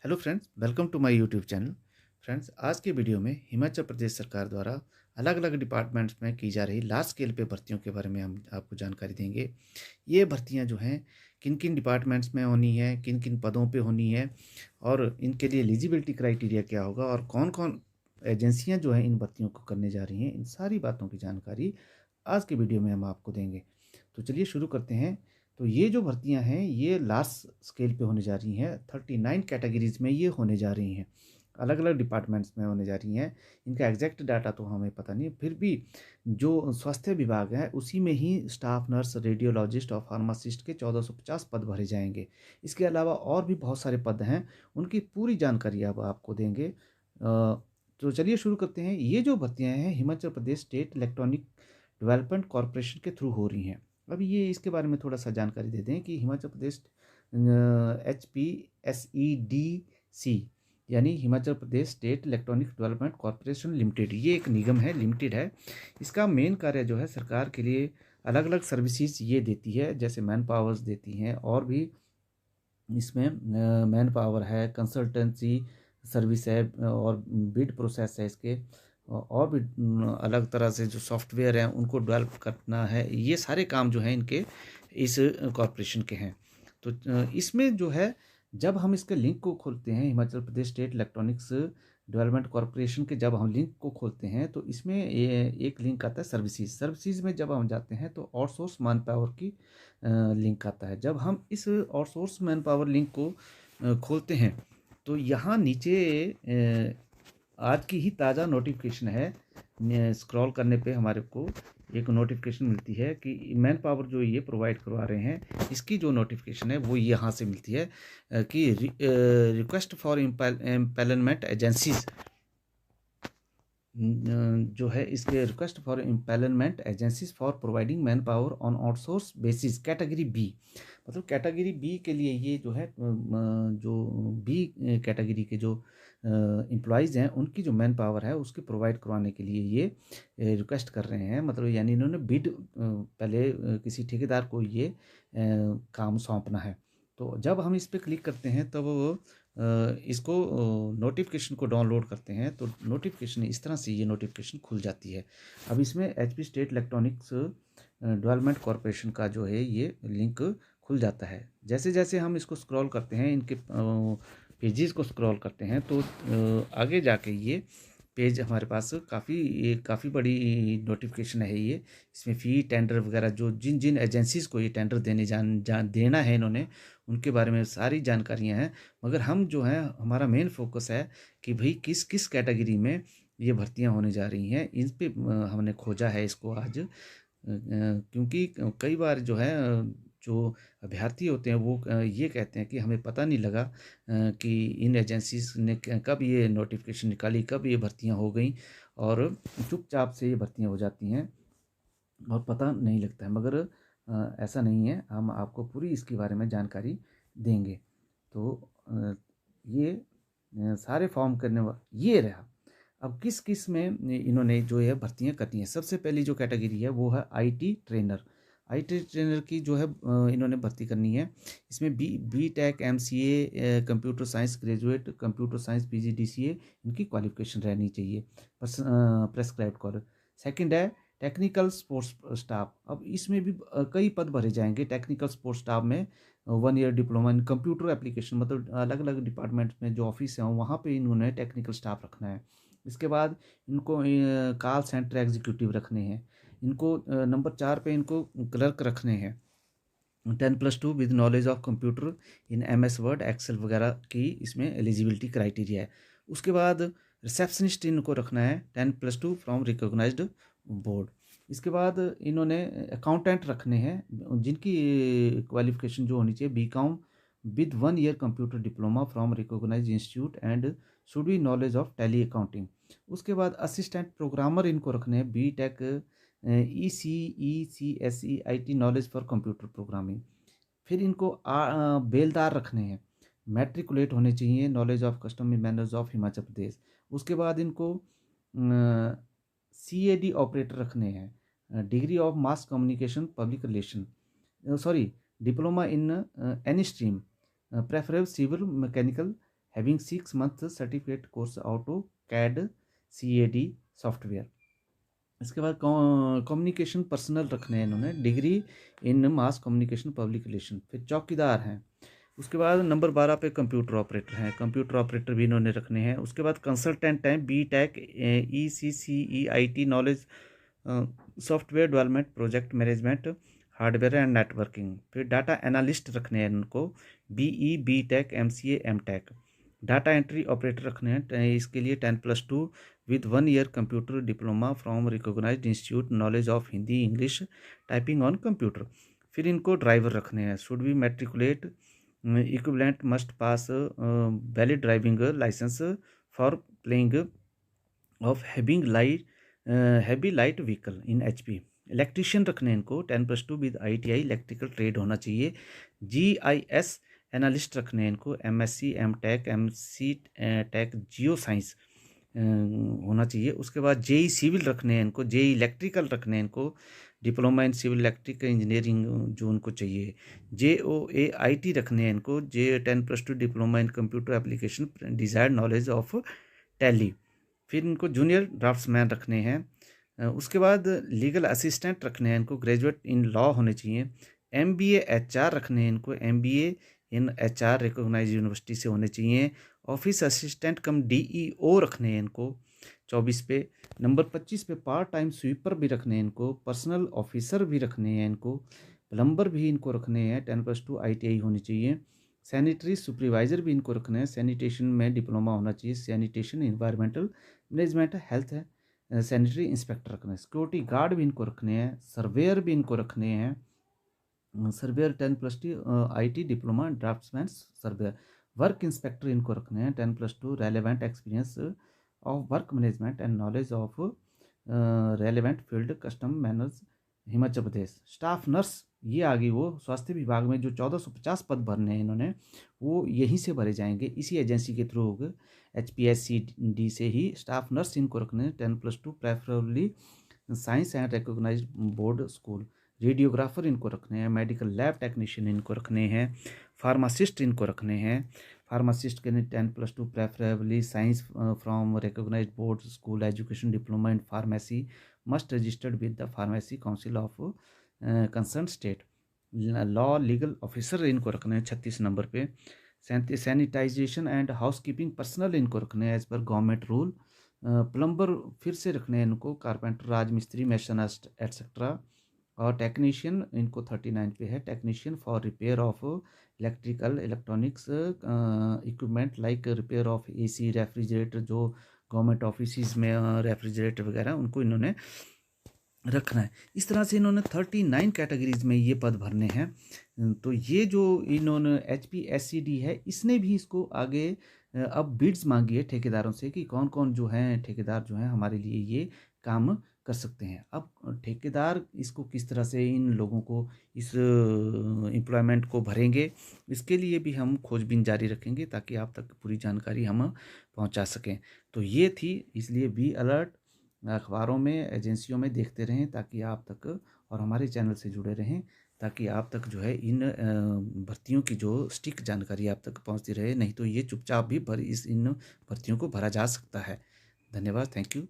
Hello friends, welcome to my YouTube channel. Friends, आज के video में हिमाचल प्रदेश सरकार द्वारा अलग अलग डिपार्टमेंट्स में की जा रही लार्ज स्केल पे भर्तियों के बारे में हम आपको जानकारी देंगे। ये भर्तियां जो हैं किन किन डिपार्टमेंट्स में होनी है, किन किन पदों पे होनी है और इनके लिए एलिजिबिलिटी क्राइटेरिया क्या होगा और कौन कौन एजेंसियां जो हैं इन भर्तियों को करने जा रही हैं, इन सारी बातों की जानकारी आज के वीडियो में हम आपको देंगे। तो चलिए शुरू करते हैं। तो ये जो भर्तियां हैं ये लार्ज स्केल पे होने जा रही हैं, 39 कैटेगरीज में ये होने जा रही हैं, अलग अलग डिपार्टमेंट्स में होने जा रही हैं। इनका एग्जैक्ट डाटा तो हमें पता नहीं, फिर भी जो स्वास्थ्य विभाग है उसी में ही स्टाफ नर्स, रेडियोलॉजिस्ट और फार्मासिस्ट के 1450 पद भरे जाएंगे। इसके अलावा और भी बहुत सारे पद हैं, उनकी पूरी जानकारी अब आपको देंगे। तो चलिए शुरू करते हैं। ये जो भर्तियां हैं Himachal Pradesh state electronic development corporation के थ्रू हो रही हैं। अब ये इसके बारे में थोड़ा सा जानकारी दे दें कि हिमाचल प्रदेश HPSEDC यानी Himachal Pradesh state electronic development corporation limited, ये एक निगम है, लिमिटेड है। इसका मेन कार्य जो है सरकार के लिए अलग अलग सर्विसेज ये देती है, जैसे मैन पावर्स देती हैं और भी इसमें मैन पावर है, कंसल्टेंसी सर्विस है और बिड प्रोसेस है इसके, और भी अलग तरह से जो सॉफ्टवेयर हैं उनको डेवलप करना है। ये सारे काम जो हैं इनके इस कॉरपोरेशन के हैं। तो इसमें जो है जब हम इसके लिंक को खोलते हैं, Himachal Pradesh state electronics development corporation के जब हम लिंक को खोलते हैं तो इसमें एक लिंक आता है सर्विसेज में जब हम जाते हैं तो आउटसोर्स मैन पावर की लिंक आता है। जब हम इस आउटसोर्स मैन पावर लिंक को खोलते हैं तो यहाँ नीचे आज की ही ताज़ा नोटिफिकेशन है। स्क्रॉल करने पे हमारे को एक नोटिफिकेशन मिलती है कि मैन पावर जो ये प्रोवाइड करवा रहे हैं, इसकी जो नोटिफिकेशन है वो यहाँ से मिलती है कि रिक्वेस्ट फॉर एम्पैनलमेंट एजेंसीज जो है, इसके request for empanelment agencies for providing manpower on outsource basis category B. मतलब कैटेगरी बी के लिए ये जो है जो बी कैटेगरी के जो एम्प्लॉयज़ हैं उनकी जो मैन पावर है उसकी प्रोवाइड करवाने के लिए ये रिक्वेस्ट कर रहे हैं। मतलब यानी इन्होंने बिड पहले किसी ठेकेदार को ये काम सौंपना है। तो जब हम इस पर क्लिक करते हैं तब इसको नोटिफिकेशन को डाउनलोड करते हैं तो नोटिफिकेशन इस तरह से ये नोटिफिकेशन खुल जाती है। अब इसमें HP state electronics development corporation का जो है ये लिंक खुल जाता है। जैसे जैसे हम इसको स्क्रॉल करते हैं, इनके पेजेस को स्क्रॉल करते हैं तो आगे जाके ये पेज हमारे पास काफ़ी बड़ी नोटिफिकेशन है ये। इसमें फ़ी टेंडर वगैरह जो जिन जिन एजेंसीज़ को ये टेंडर देना है इन्होंने, उनके बारे में सारी जानकारियां हैं। मगर हम जो है हमारा मेन फोकस है कि भाई किस किस कैटेगरी में ये भर्तियां होने जा रही हैं, इन पे हमने खोजा है इसको आज। क्योंकि कई बार जो है जो अभ्यर्थी होते हैं वो ये कहते हैं कि हमें पता नहीं लगा कि इन एजेंसीज ने कब ये नोटिफिकेशन निकाली, कब ये भर्तियां हो गई, और चुपचाप से ये भर्तियां हो जाती हैं और पता नहीं लगता है। मगर ऐसा नहीं है, हम आपको पूरी इसके बारे में जानकारी देंगे। तो ये सारे फॉर्म करने ये रहा। अब किस किस में इन्होंने जो है भर्तियां करती हैं। सबसे पहली जो कैटेगरी है वो है IT ट्रेनर। IT ट्रेनर की जो है इन्होंने भर्ती करनी है। इसमें BTech MCA computer science graduate, computer science PGDCA इनकी क्वालिफिकेशन रहनी चाहिए, प्रेस्क्राइब्ड कॉलेज। सेकंड है टेक्निकल स्पोर्ट्स स्टाफ। अब इसमें भी कई पद भरे जाएंगे। टेक्निकल स्पोर्ट्स स्टाफ में 1 year diploma in computer application, मतलब अलग अलग डिपार्टमेंट में जो ऑफिस हैं वहाँ पे इन्होंने टेक्निकल स्टाफ रखना है। इसके बाद इनको कॉल सेंटर एग्जीक्यूटिव रखने हैं। इनको नंबर 4 पे इनको क्लर्क रखने हैं। 10+2 with knowledge of computer in MS Word Excel वगैरह की इसमें एलिजिबिलिटी क्राइटेरिया है। उसके बाद रिसेप्शनिस्ट इनको रखना है 10+2 फ्रॉम रिकॉग्नाइज्ड बोर्ड। इसके बाद इन्होंने अकाउंटेंट रखने हैं जिनकी क्वालिफिकेशन जो होनी चाहिए BCom with 1 year computer diploma from recognised institute and should be knowledge of Tally accounting. उसके बाद असिस्टेंट प्रोग्रामर इनको रखने हैं BTech ECE IT knowledge for computer programming. फिर इनको बेलदार रखने हैं, मैट्रिकुलेट होने चाहिए, knowledge of custom manners of Himachal Pradesh. उसके बाद इनको CAD ऑपरेटर रखने हैं, degree of mass communication public relation, sorry diploma in any stream, preferable civil mechanical having 6 month certificate course auto CAD CAD software. इसके बाद कम्युनिकेशन पर्सनल रखने हैं इन्होंने, degree in mass communication public relation. फिर चौकीदार हैं। उसके बाद नंबर 12 पे कंप्यूटर ऑपरेटर हैं, कंप्यूटर ऑपरेटर भी इन्होंने रखने हैं। उसके बाद कंसल्टेंट हैं, BTech ECCE IT knowledge software development project management hardware and networking. फिर डाटा एनालिस्ट रखने हैं इनको, BE BTech MCA MTech। Data entry operator रखने हैं, इसके लिए 10+2 with 1 year computer diploma from recognised institute knowledge of Hindi English typing on computer. फिर इनको ड्राइवर रखने हैं, should be matriculate equivalent must pass valid driving licence for playing of heavy light vehicle in HP। Electrician रखने हैं इनको, 10+2 with ITI electrical trade होना चाहिए। GIS analyst रखने हैं इनको, MSc MTech MC tech geo science होना चाहिए। उसके बाद JEE सिविल रखने हैं इनको, JEE इलेक्ट्रिकल रखने हैं इनको, diploma in civil electric engineering जो उनको चाहिए। JOA IT रखने हैं इनको, 10+2 diploma in computer application desired knowledge of Tally. फिर इनको जूनियर ड्राफ्ट्समैन रखने हैं। उसके बाद लीगल असिस्टेंट रखने हैं इनको, ग्रेजुएट इन लॉ होने चाहिए। MBA HR रखने हैं इनको, MBA इन HR रिकॉग्नाइज यूनिवर्सिटी से होने चाहिए। ऑफिस असिस्टेंट कम DEO रखने हैं इनको 24 पे। नंबर 25 पे पार्ट टाइम स्वीपर भी रखने हैं इनको, पर्सनल ऑफिसर भी रखने हैं इनको, प्लम्बर भी इनको रखने हैं, 10+2 ITI होनी चाहिए। सैनिटरी सुपरवाइज़र भी इनको रखने हैं, सैनिटेशन में डिप्लोमा होना चाहिए, सैनिटेशन इन्वायरमेंटल मैनेजमेंट हेल्थ है। सैनिटरी इंस्पेक्टर रखने हैं। सिक्योरिटी गार्ड भी इनको रखने हैं, सर्वेयर भी इनको रखने हैं, surveyor 10+2 IT diploma draughtsman surveyor. Work inspector इनको रखने हैं, 10+2 relevant experience of work management and knowledge of relevant field custom manners Himachal Pradesh. Staff nurse ये आ गई, वो स्वास्थ्य विभाग में जो 1450 पद भरने हैं इन्होंने, वो यहीं से भरे जाएंगे, इसी एजेंसी के थ्रू होगा, HPSCD से ही। स्टाफ नर्स इनको रखने हैं, 10+2 preferably science and recognised board school. Radiographer इनको रखने हैं, मेडिकल लैब टेक्नीशियन इनको रखने हैं, फार्मासिस्ट इनको रखने हैं। फार्मासिस्ट के लिए 10+2 preferably science from recognised board school education diploma in pharmacy must registered with the pharmacy council of concern state. Law legal officer इनको रखने हैं 36 नंबर पे। Sanitisation and house keeping personnel इनको रखने हैं as per government rule. Plumber फिर से रखने हैं इनको, कारपेंटर राजमिस्त्री मैशनिस्ट एट्सेट्रा। और टेक्नीशियन इनको 39 पे है, technician for repair of electrical electronics equipment like repair of AC refrigerator, जो गवर्नमेंट ऑफिस में रेफ्रिजरेटर वगैरह उनको इन्होंने रखना है। इस तरह से इन्होंने 39 कैटेगरीज में ये पद भरने हैं। तो ये जो इन्होंने HPSCD है, इसने भी इसको आगे अब बिड्स मांगी है ठेकेदारों से कि कौन कौन जो हैं ठेकेदार जो हैं हमारे लिए ये काम कर सकते हैं। अब ठेकेदार इसको किस तरह से इन लोगों को इस एम्प्लॉयमेंट को भरेंगे, इसके लिए भी हम खोजबीन जारी रखेंगे ताकि आप तक पूरी जानकारी हम पहुंचा सकें। तो ये थी, इसलिए बी अलर्ट, अखबारों में एजेंसियों में देखते रहें ताकि आप तक, और हमारे चैनल से जुड़े रहें ताकि आप तक जो है इन भर्तियों की जो सटीक जानकारी आप तक पहुंचती रहे। नहीं तो ये चुपचाप भी इन भर्तियों को भरा जा सकता है। धन्यवाद, थैंक यू।